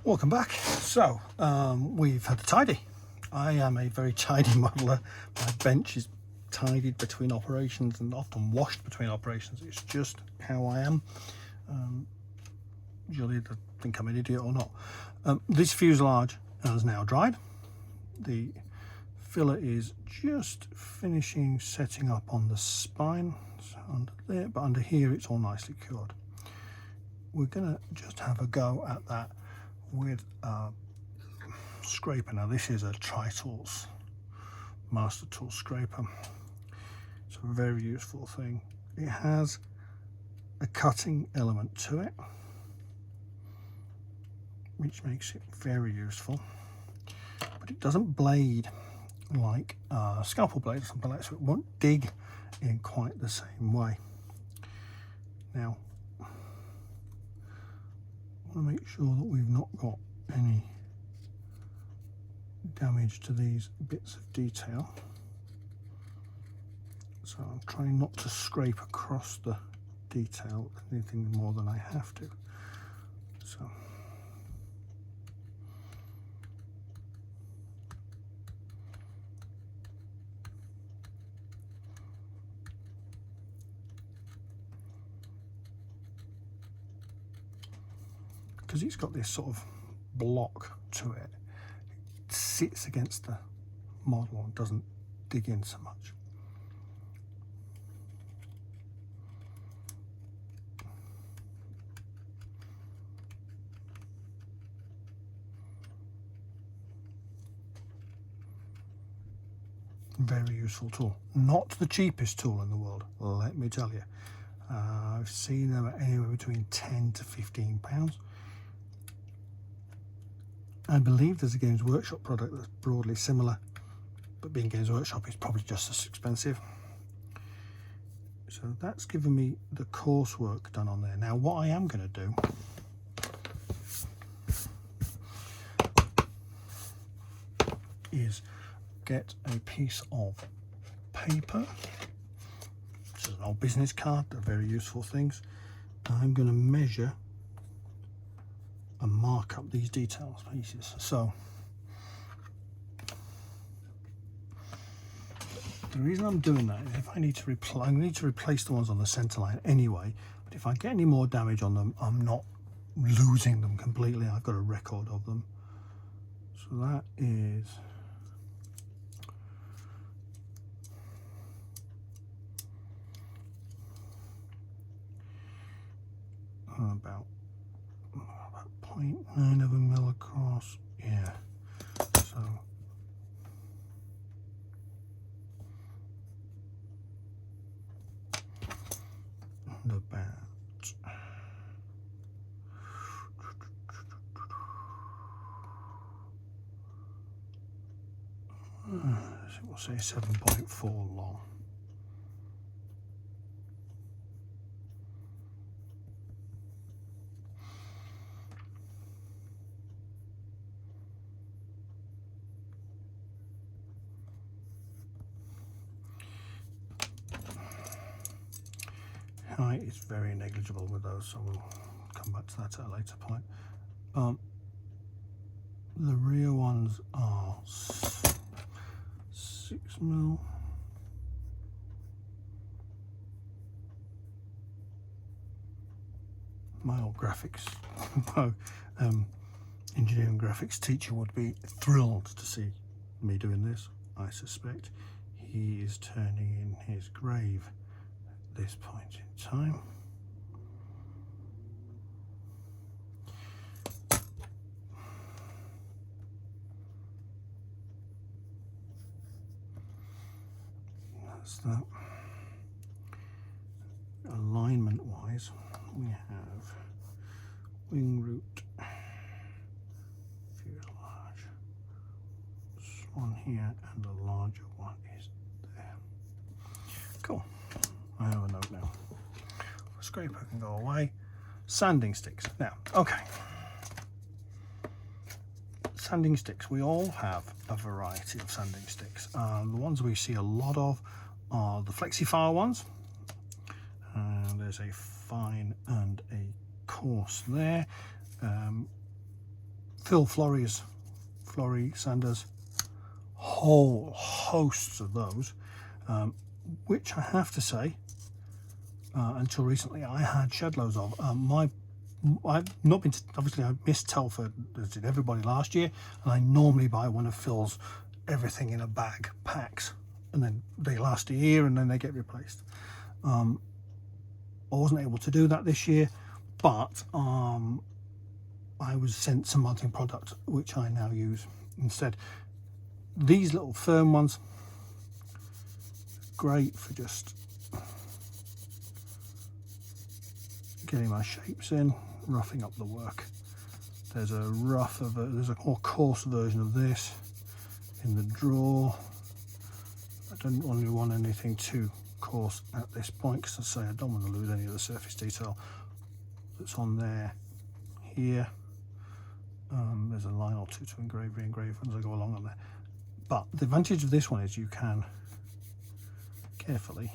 Welcome back. So we've had a tidy. I am a very tidy modeler. My bench is tidied between operations and often washed between operations. It's just how I am. You'll either think I'm an idiot or not. This fuselage has now dried. The filler is just finishing setting up on the spine, so under there, but under here it's all nicely cured. We're gonna just have a go at that with a scraper. Now this is a Tri-Tools Master Tool scraper. It's a very useful thing. It has a cutting element to it, which makes it very useful, but it doesn't blade like a scalpel blade or something like that, so it won't dig in quite the same way. Now I want to make sure that we've not got any damage to these bits of detail, so I'm trying not to scrape across the detail anything more than I have to. So because it's got this sort of block to it, it sits against the model and doesn't dig in so much. Very useful tool. Not the cheapest tool in the world, let me tell you. I've seen them at anywhere between 10 to 15 pounds. I believe there's a Games Workshop product that's broadly similar, but being Games Workshop is probably just as expensive. So that's given me the coursework done on there. Now what I am going to do is get a piece of paper. This is an old business card, they're very useful things. I'm going to measure and mark up these details pieces. So the reason I'm doing that is if I need to replace the ones on the center line anyway, but if I get any more damage on them, I'm not losing them completely. I've got a record of them. So that is about 0.9 of a mil across, yeah. So and about we'll say 7.4 long. Height is very negligible with those, so we'll come back to that at a later point. The rear ones are 6 mil. My old graphics, engineering graphics teacher would be thrilled to see me doing this. I suspect he is turning in his grave this point in time. That's that. Alignment wise, we have wing root, fuselage, this one here, and the larger one is there. Cool. I have a note now. The scraper can go away. Sanding sticks. Now, okay. Sanding sticks. We all have a variety of sanding sticks. The ones we see a lot of are the FlexiFire ones. There's a fine and a coarse there. fill florries, flory sanders, whole hosts of those, which I have to say, until recently I had shed loads of. I've not been, obviously I missed Telford, as did everybody last year, and I normally buy one of Phil's everything in a bag packs, and then they last a year and then they get replaced. I wasn't able to do that this year, but I was sent some mounting product which I now use instead. These little firm ones, great for just getting my shapes in, roughing up the work. There's a there's a more coarse version of this in the drawer. I don't really want anything too coarse at this point, because I say I don't want to lose any of the surface detail that's on there. Here, there's a line or two to re-engrave as I go along on there. But the advantage of this one is you can carefully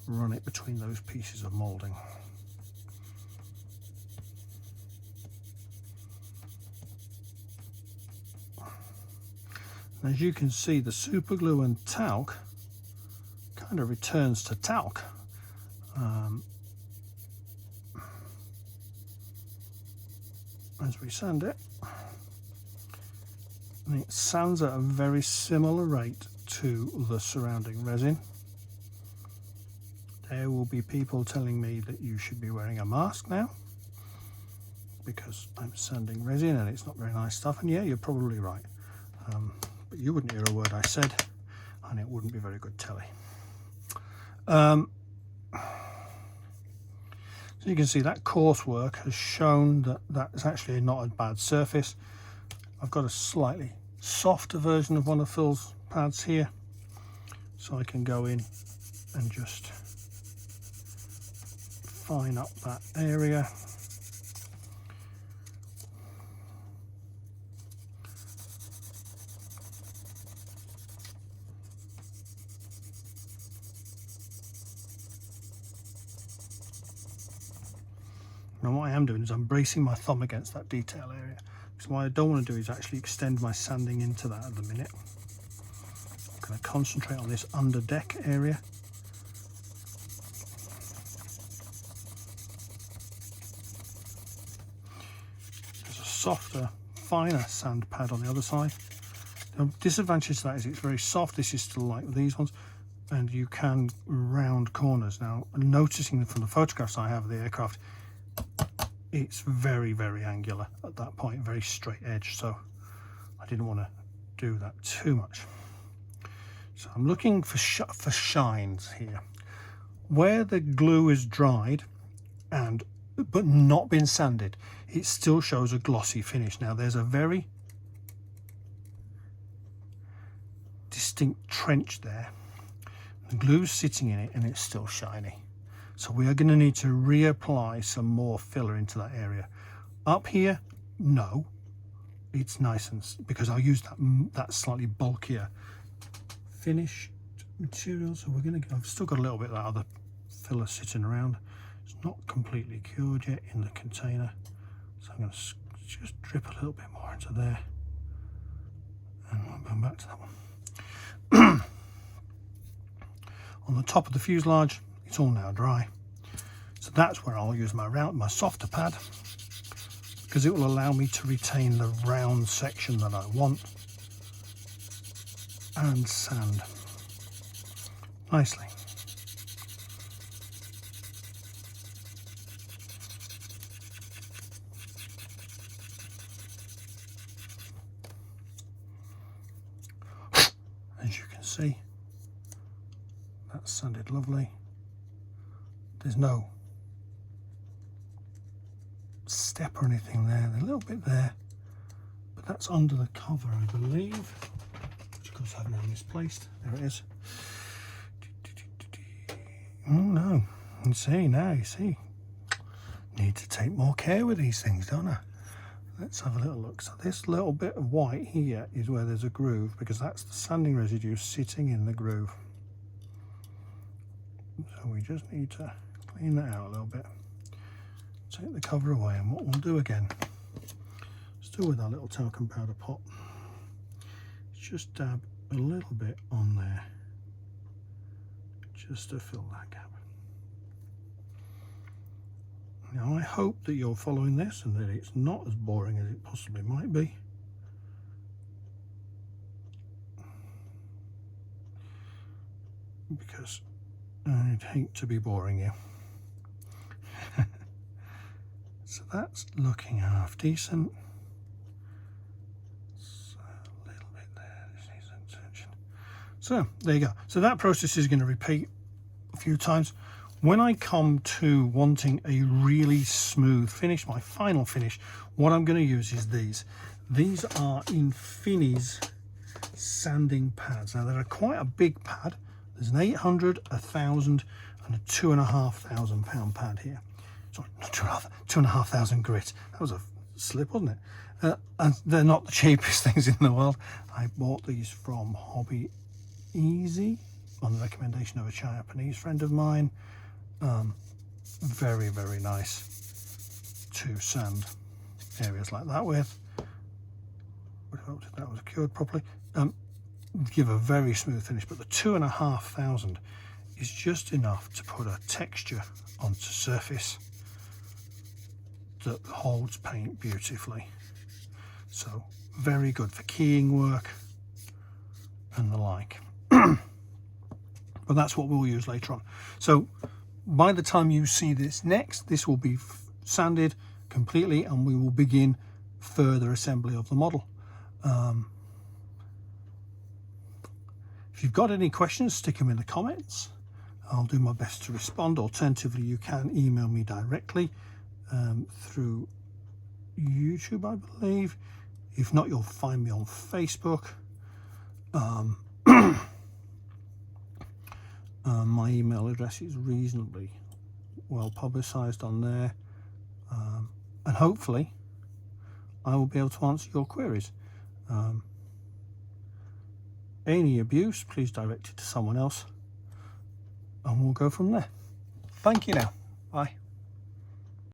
run it between those pieces of moulding. As you can see, the super glue and talc kind of returns to talc. As we sand it, and it sands at a very similar rate to the surrounding resin. There will be people telling me that you should be wearing a mask now because I'm sanding resin and it's not very nice stuff, and yeah, you're probably right. But you wouldn't hear a word I said, and it wouldn't be very good telly. So you can see that coarse work has shown that that's actually not a bad surface. I've got a slightly softer version of one of Phil's pads here, so I can go in and just fine up that area. Now what I am doing is I'm bracing my thumb against that detail area, because what I don't want to do is actually extend my sanding into that at the minute. I'm going to concentrate on this under deck area. There's a softer, finer sand pad on the other side. The disadvantage to that is it's very soft. This is still like these ones, and you can round corners. Now, noticing from the photographs I have of the aircraft, it's very, very angular at that point, very straight edge, so I didn't want to do that too much. So I'm looking for shines here. Where the glue is dried but not been sanded, it still shows a glossy finish. Now there's a very distinct trench there. The glue's sitting in it and it's still shiny. So we are going to need to reapply some more filler into that area. Up here, no, it's nice, and because I'll use that slightly bulkier finished material. So we're going to. I've still got a little bit of that other filler sitting around. It's not completely cured yet in the container, so I'm going to just drip a little bit more into there, and we'll come back to that one. On the top of the fuselage, it's all now dry, so that's where I'll use my softer pad, because it will allow me to retain the round section that I want and sand nicely. As you can see, that's sanded lovely. There's no step or anything there. There's a little bit there, but that's under the cover, I believe, which of course I've now misplaced. There it is. Oh no, you see, need to take more care with these things, don't I? Let's have a little look. So this little bit of white here is where there's a groove, because that's the sanding residue sitting in the groove. So we just need to clean that out a little bit. Take the cover away, and what we'll do again is still with our little talcum powder pot, just dab a little bit on there, just to fill that gap. Now I hope that you're following this and that it's not as boring as it possibly might be. Because I'd hate to be boring you. So that's looking half decent. So a little bit there, this needs attention. So there you go. So that process is going to repeat a few times. When I come to wanting a really smooth finish, my final finish, what I'm going to use is these. These are Infini's sanding pads. Now they're quite a big pad. There's an 800, 1,000 and a 2,500 pound pad here. Sorry, not 2,500 grit. That was a slip, wasn't it? And they're not the cheapest things in the world. I bought these from Hobby Easy on the recommendation of a Japanese friend of mine. Very, very nice to sand areas like that with. Would have hoped that was cured properly. Give a very smooth finish, but the 2,500 is just enough to put a texture onto surface that holds paint beautifully. So very good for keying work and the like. But that's what we'll use later on. So by the time you see this next, this will be sanded completely and we will begin further assembly of the model. If you've got any questions, stick them in the comments. I'll do my best to respond. Alternatively, you can email me directly through YouTube, I believe. If not, you'll find me on Facebook. My email address is reasonably well publicized on there. And hopefully, I will be able to answer your queries. Any abuse, please direct it to someone else and we'll go from there. Thank you now. Bye.